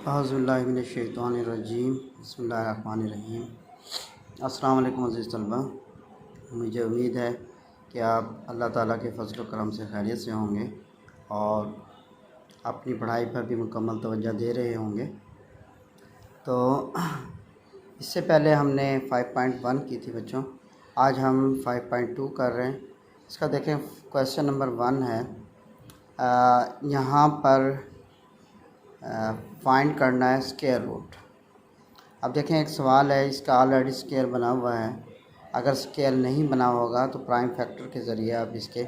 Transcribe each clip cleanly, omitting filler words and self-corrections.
अऊज़ुबिल्लाहिमिनश्शैतानिर्रजीम बिस्मिल्लाहिर्रहमानिर्रहीम। अस्सलाम वालेकुम अज़ीज़ तलबा, मुझे उम्मीद है कि आप अल्लाह ताला के फ़ज़ल व करम से खैरियत से होंगे और अपनी पढ़ाई पर भी मुकम्मल तवज्जो दे रहे होंगे। तो इससे पहले हमने 5.1 की थी बच्चों, आज हम 5.2 कर रहे हैं। इसका देखें, क्वेश्चन नंबर 1 है, यहाँ पर फाइंड करना है स्क्वायर रूट। अब देखें, एक सवाल है, इसका ऑलरेडी स्क्वायर बना हुआ है। अगर स्क्वायर नहीं बना होगा तो प्राइम फैक्टर के ज़रिए आप इसके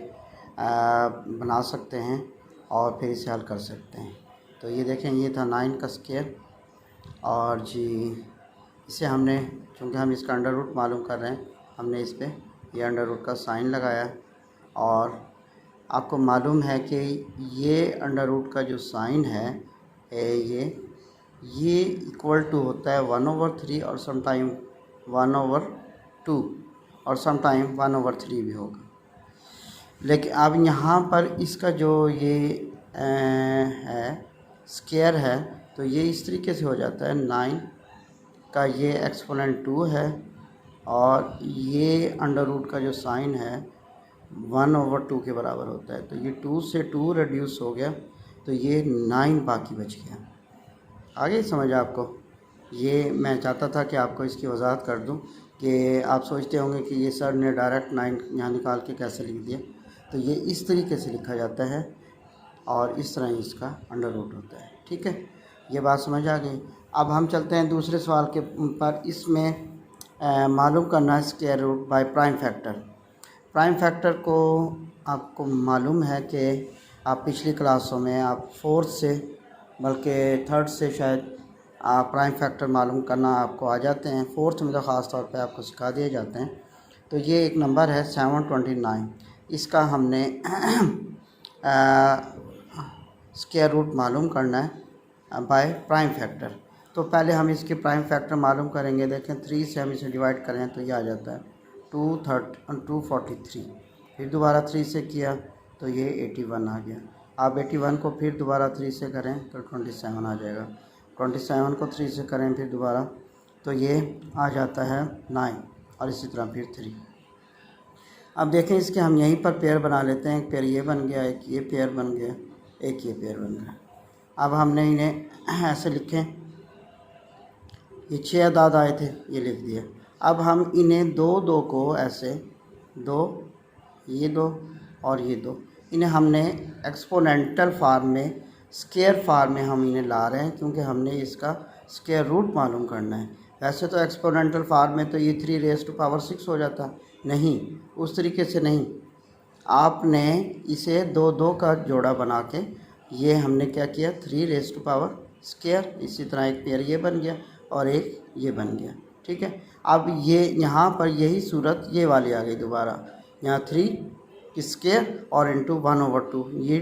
बना सकते हैं और फिर इसे हल कर सकते हैं। तो ये देखें, ये था 9 का स्क्वायर और जी इसे हमने, चूँकि हम इसका अंडर रूट मालूम कर रहे हैं, हमने इस पर ये अंडर रूट का साइन लगाया और आपको मालूम है कि ये अंडर रूट का जो साइन है ये इक्वल टू होता है 1/3 और समटाइम 1/2 और समटाइम 1/3 भी होगा। लेकिन अब यहाँ पर इसका जो ये है स्क्वायर है, तो ये इस तरीके से हो जाता है, 9 का ये एक्सपोनेंट 2 है और ये अंडर रूट का जो साइन है 1/2 के बराबर होता है। तो ये 2 से 2 रिड्यूस हो गया, तो ये 9 बाकी बच गया। आगे समझ आपको? ये मैं चाहता था कि आपको इसकी वजाहत कर दूं कि आप सोचते होंगे कि ये सर ने डायरेक्ट 9 यहाँ निकाल के कैसे लिख दिया। तो ये इस तरीके से लिखा जाता है और इस तरह इसका अंडर रूट होता है। ठीक है, ये बात समझ आ गई। अब हम चलते हैं दूसरे सवाल के पर। इसमें मालूम करना है square root by prime factor. Prime factor को आपको मालूम है कि आप पिछली क्लासों में आप 4th से बल्कि 3rd से शायद आप प्राइम फैक्टर मालूम करना आपको आ जाते हैं। 4th में तो ख़ास तौर पे आपको सिखा दिए जाते हैं। तो ये एक नंबर है 729, इसका हमने स्क्वायर रूट मालूम करना है बाय प्राइम फैक्टर। तो पहले हम इसके प्राइम फैक्टर मालूम करेंगे। देखें, 3 से हम इसे डिवाइड करें तो ये आ जाता है 243। फिर दोबारा 3 से किया तो ये 81 आ गया। आप 81 को फिर दोबारा 3 से करें तो 27 आ जाएगा। 27 को 3 से करें फिर दोबारा तो ये आ जाता है 9 और इसी तरह फिर 3। अब देखें, इसके हम यहीं पर पेयर बना लेते हैं। एक पेयर ये बन गया, एक ये पेयर बन गया, एक ये पेयर बन गया। अब हमने इन्हें ऐसे लिखें, ये 6 अदाद आए थे, ये लिख दिया। अब हम इन्हें दो को ऐसे 2, ये 2 और ये 2, इन्हें हमने एक्सपोनेंटल फार्म में, स्क्वायर फार्म में हम इन्हें ला रहे हैं, क्योंकि हमने इसका स्क्वायर रूट मालूम करना है। वैसे तो एक्सपोनेंटल फार्म में तो ये 3⁻6 हो जाता, नहीं, उस तरीके से नहीं। आपने इसे 2 का जोड़ा बना के ये हमने क्या किया, 3⁻²। इसी तरह एक पेयर ये बन गया और एक ये बन गया। ठीक है, अब ये यहाँ पर यही सूरत ये वाली आ गई दोबारा, यहाँ 3 स्क्वायर और इंटू 1/2। ये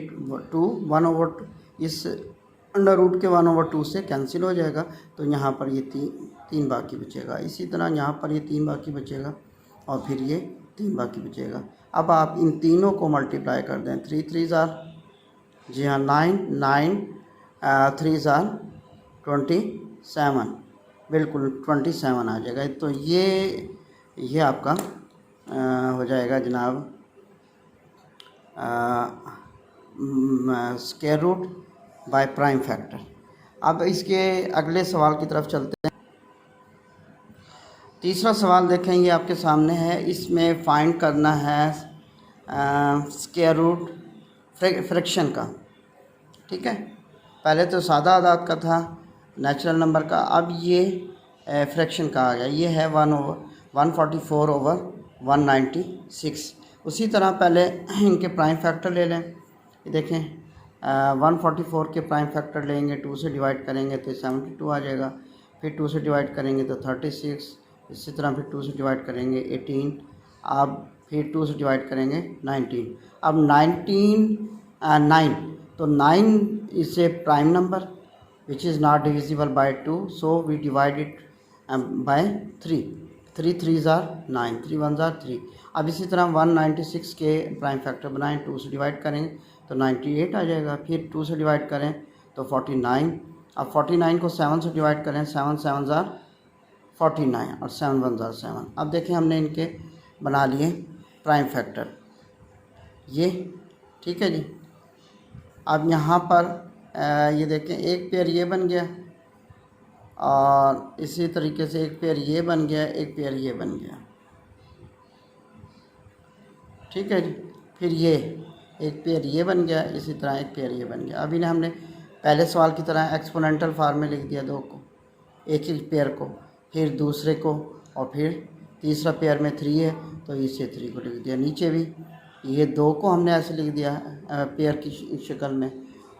2 1/2 इस अंडर रूट के 1/2 से कैंसिल हो जाएगा, तो यहाँ पर ये 3 बाकी बचेगा। इसी तरह यहाँ पर ये 3 बाकी बचेगा और फिर ये 3 बाकी बचेगा। अब आप इन तीनों को मल्टीप्लाई कर दें, 3 3 ज़ार, जी हाँ 9 3 ज़ार 27, बिल्कुल 27 आ जाएगा। तो ये आपका हो जाएगा जनाब square root by prime factor. अब इसके अगले सवाल की तरफ चलते हैं। तीसरा सवाल देखें, ये आपके सामने है। इसमें फाइंड करना है स्क्वायर रूट फ्रैक्शन का। ठीक है, पहले तो सादा आदाद का था, नेचुरल नंबर का, अब ये फ्रैक्शन का आ गया। ये है 144/196। उसी तरह पहले इनके प्राइम फैक्टर ले लें। ये देखें, 144 के प्राइम फैक्टर लेंगे, 2 से डिवाइड करेंगे तो 72 आ जाएगा। फिर 2 से डिवाइड करेंगे तो 36, इसी तरह फिर 2 से डिवाइड करेंगे 18, अब फिर 2 से डिवाइड करेंगे 19। अब 9, तो 9 is a prime number which is not divisible by 2, so we divide it by 3। 3 3 ज़ार 9, 3 1 ज़ार 3। अब इसी तरह 196 के प्राइम फैक्टर बनाएं, 2 से डिवाइड करेंगे तो 98 आ जाएगा। फिर 2 से डिवाइड करें तो 49 अब 49 को 7 से डिवाइड करें, 7 7 ज़ार 49 और 7 1 ज़ार 7। अब देखें हमने इनके बना लिए प्राइम फैक्टर ये, ठीक है जी। अब यहाँ पर ये देखें एक पेयर ये बन गया और इसी तरीके से एक पेयर ये बन गया, एक पेयर ये बन गया, ठीक है जी। फिर ये एक पेयर ये बन गया, इसी तरह एक पेयर ये बन गया। अभी ने हमने पहले सवाल की तरह एक्सपोनेंटल फॉर्म में लिख दिया दो को, एक ही पेयर को, फिर दूसरे को, और फिर तीसरा पेयर में 3 है तो इसे 3 को लिख दिया। नीचे भी ये 2 को हमने ऐसे लिख दिया पेयर की शक्ल में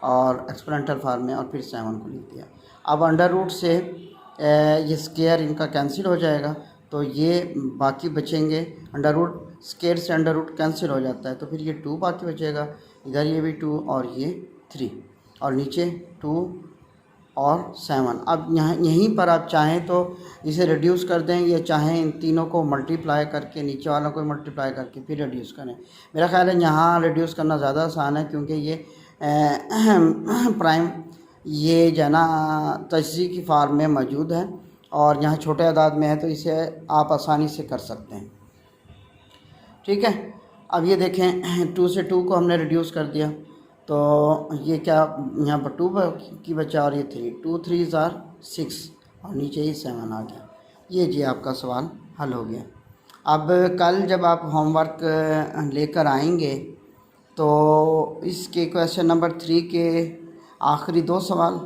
और एक्सपोनेंटल फॉर्म में, और फिर 7 को लिख दिया। अब अंडर रूट से ये स्क्वायर इनका कैंसिल हो जाएगा तो ये बाकी बचेंगे, अंडर रूट स्क्वायर से अंडर रूट कैंसिल हो जाता है तो फिर ये 2 बाकी बचेगा, इधर ये भी 2 और ये 3 और नीचे 2 और 7। अब यहाँ यहीं पर आप चाहें तो इसे रिड्यूस कर दें, या चाहें इन तीनों को मल्टीप्लाई करके नीचे वालों को मल्टीप्लाई करके फिर रिड्यूस करें। मेरा ख्याल है यहाँ रिड्यूस करना ज़्यादा आसान है, क्योंकि ये प्राइम ये जो है ना तजज़ी की फॉर्म में मौजूद है और यहाँ छोटे आदाद में है तो इसे आप आसानी से कर सकते हैं, ठीक है। अब ये देखें 2 से 2 को हमने रिड्यूस कर दिया तो ये क्या यहाँ पर 2 की बचा और ये 3, 2 3 ज़ार 6 और नीचे ही 7 आ गया। ये जी आपका सवाल हल हो गया। अब कल जब आप होमवर्क लेकर आएंगे तो इसके क्वेश्चन नंबर 3 के आखिरी 2 सवाल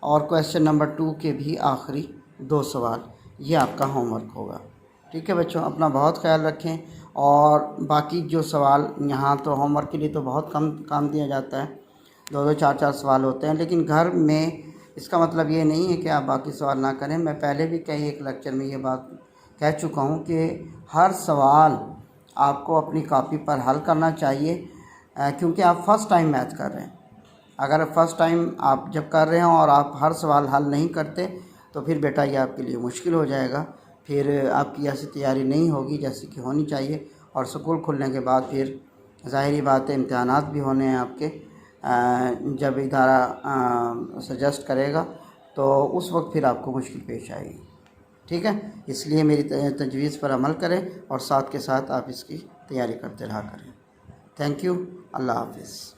और क्वेश्चन नंबर 2 के भी आखिरी 2 सवाल ये आपका होमवर्क होगा, ठीक है बच्चों। अपना बहुत ख्याल रखें और बाकी जो सवाल यहाँ तो होमवर्क के लिए तो बहुत कम काम दिया जाता है, 2-2 4-4 सवाल होते हैं, लेकिन घर में इसका मतलब ये नहीं है कि आप बाकी सवाल ना करें। मैं पहले भी कई एक लेक्चर में ये बात कह चुका हूँ कि हर सवाल आपको अपनी कॉपी पर हल करना चाहिए, क्योंकि आप फ़र्स्ट टाइम मैथ कर रहे हैं। अगर फ़र्स्ट टाइम आप जब कर रहे हों और आप हर सवाल हल नहीं करते तो फिर बेटा ये आपके लिए मुश्किल हो जाएगा, फिर आपकी ऐसी तैयारी नहीं होगी जैसी कि होनी चाहिए। और स्कूल खुलने के बाद फिर ज़ाहिरी बात है इम्तहानात भी होने हैं आपके, जब इदारा सजेस्ट करेगा तो उस वक्त फिर आपको मुश्किल पेश आएगी, ठीक है। इसलिए मेरी तजवीज़ पर अमल करें और साथ के साथ आप इसकी तैयारी करते रहा करें। थैंक यू, अल्लाह हाफ़िज़।